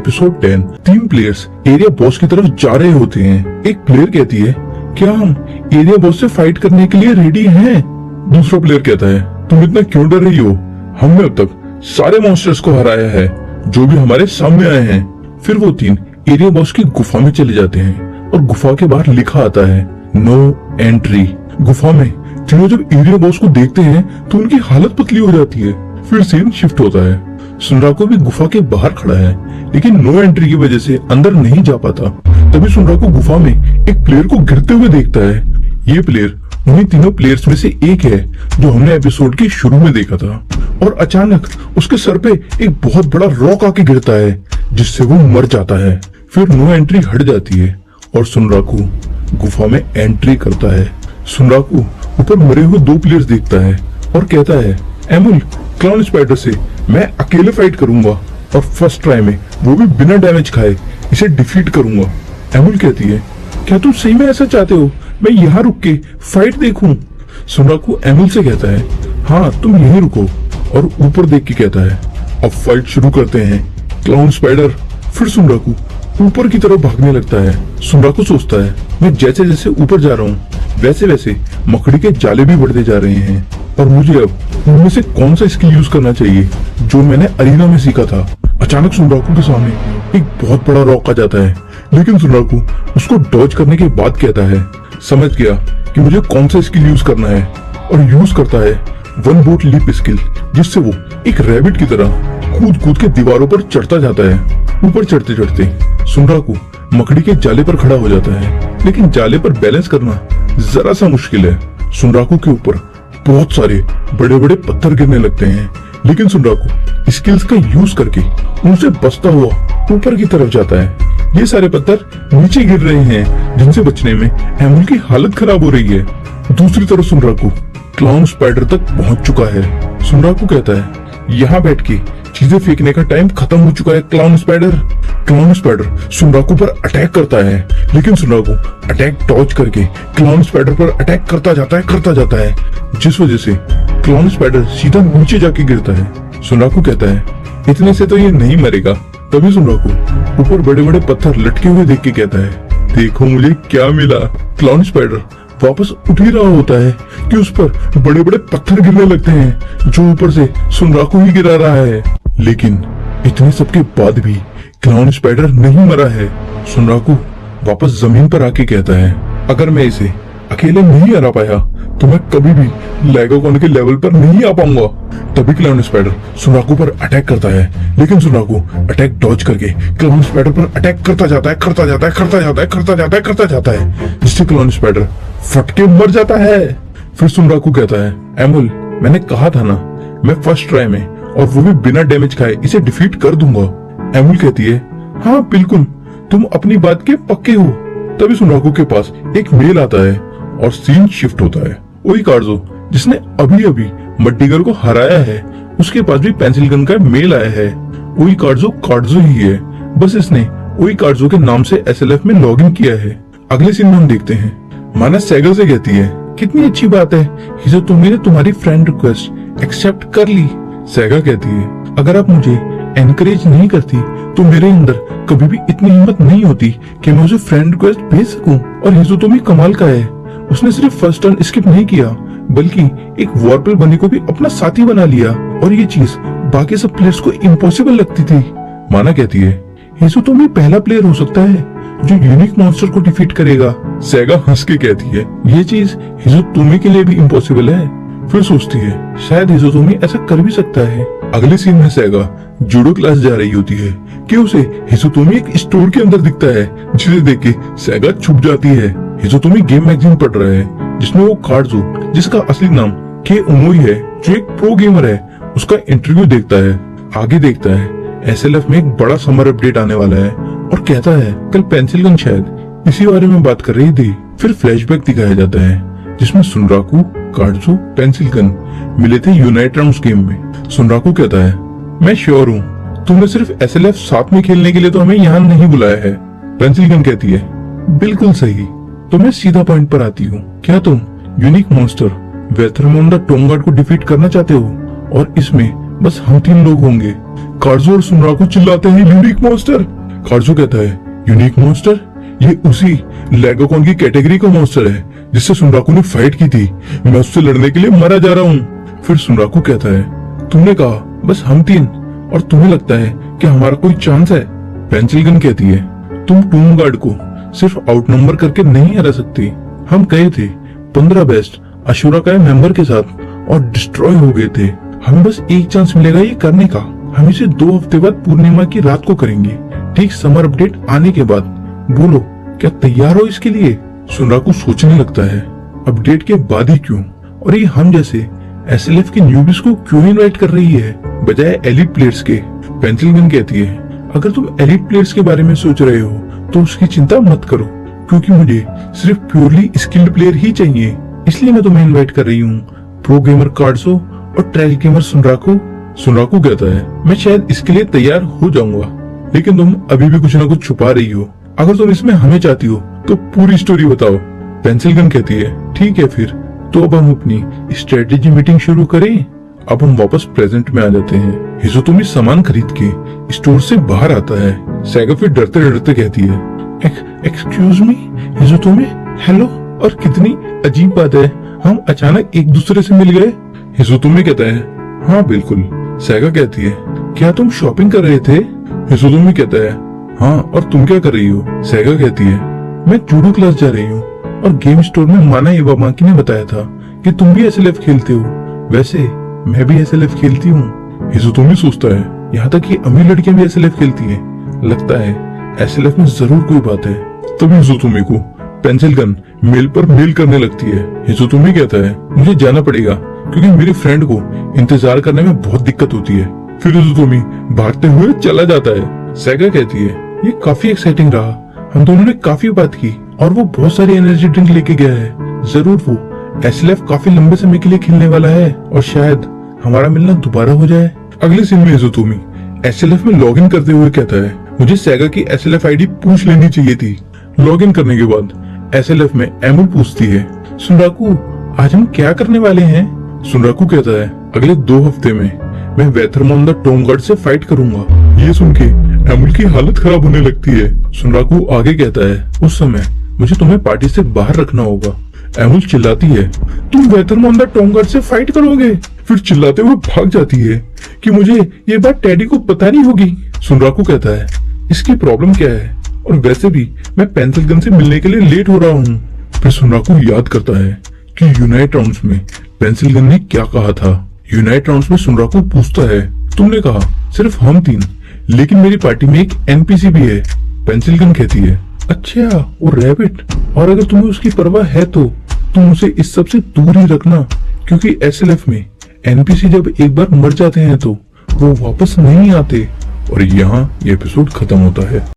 Episode 10 तीन players area boss की तरफ जा रहे होते हैं। एक प्लेयर कहती है, क्या हम एरिया बॉस से फाइट करने के लिए रेडी हैं? दूसरा प्लेयर कहता है, तुम इतना क्यों डर रही हो? हमने अब तक सारे मॉन्स्टर्स को हराया है जो भी हमारे सामने आए हैं। फिर वो तीन एरिया बॉस की गुफा में चले जाते हैं और गुफा के बाहर लिखा आता है, नो एंट्री। गुफा में तीनों जब एरिया बॉस को देखते हैं तो उनकी हालत पतली हो जाती है। फिर सीन शिफ्ट होता है। सुनराको भी गुफा के बाहर खड़ा है, लेकिन नो एंट्री की वजह से अंदर नहीं जा पाता। तभी सुनराको गुफा में एक प्लेयर को गिरते हुए देखता है। ये प्लेयर उन्हीं तीनों प्लेयर्स में से एक है जो हमने एपिसोड के शुरू में देखा था। और अचानक उसके सर पे एक बहुत बड़ा रॉक आके गिरता है जिससे वो मर जाता है। फिर नो एंट्री हट जाती है और सुनराको गुफा में एंट्री करता है। सुनराको ऊपर मरे हुए दो प्लेयर्स देखता है और कहता है, एमुल, क्लाउन स्पाइडर से मैं अकेले फाइट करूंगा और फर्स्ट ट्राई में वो भी बिना डैमेज खाए इसे डिफीट करूंगा। एमुल कहती है, क्या तुम सही में ऐसा चाहते हो? मैं यहाँ रुक के फाइट देखूं? सुनराको एमुल से कहता है, हाँ तुम यहीं रुको, और ऊपर देख के कहता है, अब फाइट शुरू करते हैं क्लाउन स्पाइडर। फिर सुनराको ऊपर की तरफ भागने लगता है। सुनराको सोचता है, मैं जैसे जैसे ऊपर जा रहा हूँ वैसे वैसे मकड़ी के जाले भी बढ़ते जा रहे हैं और मुझे अब उनमें से कौन सा स्किल यूज करना चाहिए जो मैंने अरीना में सीखा था। अचानक सुनराको के सामने एक बहुत बड़ा रॉक आ जाता है, लेकिन सुनराको उसको डॉज करने के बाद कहता है, समझ गया कि मुझे कौन सा स्किल यूज करना है, और यूज करता है वन बोट लीप स्किल, जिससे वो एक रैबिट की तरह कूद कूद के दीवारों पर चढ़ता जाता है। ऊपर चढ़ते चढ़ते सुनराको मकड़ी के जाले पर खड़ा हो जाता है, लेकिन जाले पर बैलेंस करना जरा सा मुश्किल है। सुनराको के ऊपर बहुत सारे बड़े बड़े पत्थर गिरने लगते हैं, लेकिन सुनराको स्किल्स का यूज करके उनसे बचता हुआ ऊपर की तरफ जाता है। ये सारे पत्थर नीचे गिर रहे हैं जिनसे बचने में एमुल की हालत खराब हो रही है। दूसरी तरफ सुनराको क्लाउन स्पाइडर तक पहुंच चुका है। सुनराको कहता है, यहाँ बैठ के चीजें फेंकने का टाइम खत्म हो चुका है क्लाउन स्पाइडर। क्लाउन स्पाइडर सुनराको पर अटैक करता है, लेकिन सुनराको अटैक डॉज करके क्लाउन स्पाइडर पर अटैक करता जाता है, जिस वजह से क्लाउन स्पाइडर सीधा नीचे जाके गिरता है। सुनराको कहता है, इतने से तो ये नहीं मरेगा। तभी सुनराको ऊपर बड़े बड़े पत्थर लटके हुए देख के कहता है, देखो मुझे क्या मिला। क्लाउन स्पाइडर वापस उठ ही रहा होता है कि उस पर बड़े बड़े पत्थर गिरने लगते हैं जो ऊपर से सुनराको ही गिरा रहा है। लेकिन इतने सबके बाद भी क्लाउन स्पाइडर नहीं मरा है। सुनराको वापस जमीन पर आके कहता है, अगर मैं इसे अकेले नहीं हरा पाया तो मैं कभी भी लेगोकॉन के लेवल पर नहीं आ पाऊंगा। तभी क्लाउन स्पाइडर सुनराको पर अटैक करता है, लेकिन सुनराको अटैक डॉज करके क्लाउन स्पाइडर पर अटैक करता जाता है जिससे क्लाउन स्पाइडर फट के मर जाता है। फिर सुनराको कहता है, एमुल, मैंने कहा था ना, मैं फर्स्ट ट्राई में और वो भी बिना डैमेज खाए इसे डिफीट कर दूंगा। एमुल कहती है, हाँ बिल्कुल, तुम अपनी बात के पक्के हो। तभी सुनराको के पास एक मेल आता है और सीन शिफ्ट होता है। वही कार्डो जिसने अभी अभी मड्डीगर को हराया है, उसके पास भी पेंसिल गन का मेल आया है। वही कार्डो ही है, बस इसने वही कार्डो के नाम से SLF में लॉग इन किया है। अगले सीन में हम देखते हैं, माना सैगा से कहती है, कितनी अच्छी बात है हिजोतोमी ने तुम्हारी फ्रेंड रिक्वेस्ट एक्सेप्ट कर ली। सैगा कहती है, अगर आप मुझे एनकरेज नहीं करती तो मेरे अंदर कभी भी इतनी हिम्मत नहीं होती कि मैं उसे फ्रेंड रिक्वेस्ट भेज सकूं। और हिजोतोमी कमाल का है, उसने सिर्फ फर्स्ट टर्न स्किप नहीं किया बल्कि एक वॉरपल बनी को भी अपना साथी बना लिया, और ये चीज बाकी सब प्लेयर्स को इम्पॉसिबल लगती थी। माना कहती है, हिजोतोमी पहला प्लेयर हो सकता है जो यूनिक मॉन्स्टर को डिफीट करेगा। सैगा हंस के कहती है, ये चीज हिजोतोमी के लिए भी इम्पॉसिबल है। फिर सोचती है, शायद हिजोतोमी ऐसा कर भी सकता है। अगले सीन में सैगा जूडो क्लास जा रही होती है कि उसे हिजोतोमी एक स्टोर के अंदर दिखता है, जिसे देख के सैगा छुप जाती है। हिजोतोमी गेम मैगजीन पढ़ रहा है जिसमें वो कार्डो, जिसका असली नाम के उमोई है, जो एक प्रो गेमर है, उसका इंटरव्यू देखता है। आगे देखता है SLF में एक बड़ा समर अपडेट आने वाला है और कहता है, कल पेंसिल गन शायद इसी बारे में बात कर रही थी। फिर फ्लैशबैक दिखाया जाता है जिसमें सुनराको, कार्डो, पेंसिल गन मिले थे यूनाइट राउंड्स गेम में। सुनराको कहता है, मैं श्योर हूँ तुमने सिर्फ SLF साथ में खेलने के लिए तो हमें यहाँ नहीं बुलाया है। पेंसिल गन कहती है, बिल्कुल सही, तो मैं सीधा पॉइंट पर आती हूँ। क्या तुम यूनिक मॉन्स्टर वेथरमोन द टोंगार्ड को डिफीट करना चाहते हो? और इसमें बस हम तीन लोग होंगे। कार्डो और सुनराको चिल्लाते हैं, यूनिक मॉन्स्टर। कार्जो कहता है, यूनिक मॉन्स्टर? ये उसी लेगोकॉन की कैटेगरी का मॉन्स्टर है जिससे सुनराकू ने फाइट की थी। मैं उससे लड़ने के लिए मरा जा रहा हूँ। फिर सुनराकू कहता है, तुमने कहा बस हम 3 और तुम्हें लगता है कि हमारा कोई चांस है? पेंसिल गन कहती है, तुम टूम गार्ड को सिर्फ आउटनंबर करके नहीं हरा सकती। हम गए थे 15 बेस्ट अशुरा का मेंबर के साथ और डिस्ट्रॉय हो गए थे। हमें बस एक चांस मिलेगा ये करने का। हम इसे 2 हफ्ते बाद पूर्णिमा की रात को करेंगे, ठीक समर अपडेट आने के बाद। बोलो क्या तैयार हो इसके लिए? सुनराकू सोचने लगता है, अपडेट के बाद ही क्यों, और ये हम जैसे एसएलएफ के न्यूबीज को क्यों इनवाइट कर रही है बजाय एलिट प्लेयर्स के? पेंसिल गन कहती है, अगर तुम एलिट प्लेयर्स के बारे में सोच रहे हो तो उसकी चिंता मत करो, क्योंकि मुझे सिर्फ प्योरली स्किल्ड प्लेयर ही चाहिए, इसलिए मैं तुम्हें इनवाइट कर रही हूँ। प्रो गेमर कार्डसो और ट्रायल गेमर सुनराकू। सुनराकू कहता है, मैं शायद इसके लिए तैयार हो जाऊंगा, लेकिन तुम अभी भी कुछ ना कुछ छुपा रही हो। अगर तुम इसमें हमें चाहती हो तो पूरी स्टोरी बताओ। पेंसिल गन कहती है, ठीक है फिर तो अब हम अपनी स्ट्रेटेजी मीटिंग शुरू करें। अब हम वापस प्रेजेंट में आ जाते हैं। हिजोतोमी सामान खरीद के स्टोर से बाहर आता है। सैगा फिर डरते डरते कहती है, एक्सक्यूज मी हिजोतोमी, हेलो। और कितनी अजीब बात है, हम अचानक एक दूसरे से मिल गए। हिजोतोमी कहता है, हाँ बिल्कुल। सैगा कहती है, क्या तुम शॉपिंग कर रहे थे? हिजोतोमी कहता है, हाँ, और तुम क्या कर रही हो? सैगा कहती है, मैं जूडो क्लास जा रही हूँ और गेम स्टोर में माना इवामाकी ने बताया था कि तुम भी एसएलएफ खेलते हो। वैसे मैं भी एसएलएफ खेलती हूँ। हिजोतोमी सोचता है, यहाँ तक कि अमीर लड़कियां भी एसएलएफ खेलती हैं। लगता है एसएलएफ में जरूर कोई बात है। तभी हिजोतोमी को पेंसिल गन मेल पर मेल करने लगती है। हिजोतोमी कहता है, मुझे जाना पड़ेगा क्योंकि मेरी फ्रेंड को इंतजार करने में बहुत दिक्कत होती है। फिर हिजोतोमी भागते हुए चला जाता है। सैगा कहती है, ये काफी एक्साइटिंग रहा, हम दोनों ने काफी बात की और वो बहुत सारी एनर्जी ड्रिंक लेके गया है। जरूर वो एसएलएफ काफी लंबे समय के लिए खेलने वाला है और शायद हमारा मिलना दोबारा हो जाए। अगले सीन में हिजोतोमी एसएलएफ में लॉगिन करते हुए कहता है, मुझे सैगा की एसएलएफ आईडी पूछ लेनी चाहिए थी। लॉगिन करने के बाद एसएलएफ में एमुल पूछती है, सुनराकू आज हम क्या करने वाले हैं? सुनराकू कहता है, अगले 2 हफ्ते में मैं वेथरमॉन द टोमगार्ड से फाइट करूंगा। ये सुन के एमुल की हालत खराब होने लगती है। सुनराकू आगे कहता है, उस समय मुझे तुम्हें पार्टी से बाहर रखना होगा। एमुल चिल्लाती है, तुम वेथरमॉन द टोमगार्ड से फाइट करोगे? फिर चिल्लाते हुए भाग जाती है कि मुझे ये बात टैडी को पता नहीं होगी। सुनराकू कहता है, इसकी प्रॉब्लम क्या है, और वैसे भी मैं पेंसिल गन से मिलने के लिए लेट हो रहा हूँ। फिर सुनराकू याद करता है कि यूनाइट राउंड्स में पेंसिल गन ने क्या कहा था। यूनाइट राउंड्स में सुनराकू पूछता है, तुमने कहा सिर्फ हम 3, लेकिन मेरी पार्टी में एक एनपीसी भी है। पेंसिल गन कहती है, अच्छा वो रैबिट, और अगर तुम्हें उसकी परवाह है तो तुम उसे इस सब से दूर ही रखना, क्योंकि एसएलएफ में एनपीसी जब एक बार मर जाते हैं तो वो वापस नहीं आते। और यहाँ ये एपिसोड खत्म होता है।